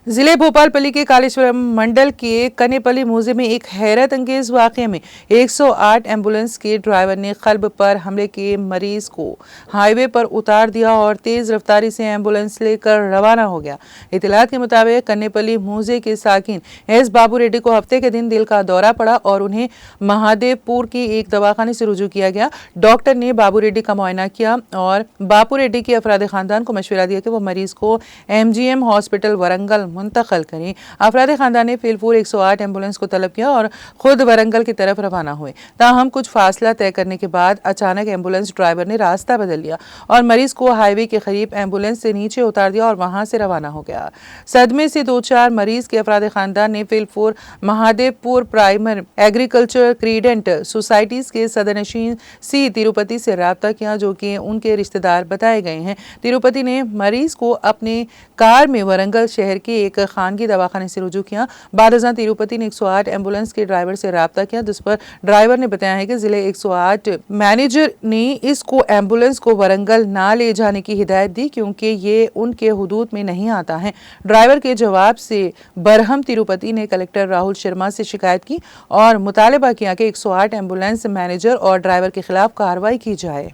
जिले भोपालपल्ली के कालेश्वरम मंडल के कनेपल्ली मोहल्ले में एक हैरत अंगेज वाकये में 108 एम्बुलेंस के ड्राइवर ने कल्ब पर हमले के मरीज को हाईवे पर उतार दिया और तेज रफ्तारी से एम्बुलेंस लेकर रवाना हो गया। इत्तलात के मुताबिक कनेपल्ली मोहल्ले के साकिन एस बाबू रेड्डी को हफ्ते के दिन दिल का दौरा पड़ा और उन्हें महादेवपुर की एक दवाखाने से रुजू किया गया। डॉक्टर ने बाबू रेड्डी का मुआयना किया और बाबू रेड्डी के अफराद खानदान को मशवरा दिया कि वो मरीज को MGM हॉस्पिटल वरंगल मुंतकिल करें। अफराद खानदान ने फिलफूर 108 एम्बुलेंस को तलब किया और खुद वरंगल की तरफ रवाना हुए। ताहम कुछ फासला तय करने के बाद अचानक एम्बुलेंस ड्राइवर ने रास्ता बदल लिया और मरीज को हाईवे के करीब एम्बुलेंस से नीचे उतार दिया और वहां से रवाना हो गया। सदमे से 2-4 मरीज के अफराद खानदान ने फिलफूर महादेवपुर प्राइमर एग्रीकल्चर क्रीडेंट सोसाइटीज के सदरनशीन सी तिरुपति से रब्ता किया, जो कि उनके रिश्तेदार बताए गए हैं। तिरुपति ने मरीज को अपने कार में वरंगल शहर के एक खानगी दवाखाने से रुजू किया। बाद तिरुपति ने 108 एम्बुलेंस के ड्राइवर से रब्ता किया, जिस पर ड्राइवर ने बताया है कि जिले 108 मैनेजर ने इसको एम्बुलेंस को वरंगल ना ले जाने की हिदायत दी क्योंकि ये उनके हुदूद में नहीं आता है। ड्राइवर के जवाब से बरहम तिरुपति ने कलेक्टर राहुल शर्मा से शिकायत की और मुतालबा किया कि 108 एम्बुलेंस मैनेजर और ड्राइवर के खिलाफ कार्रवाई की जाए।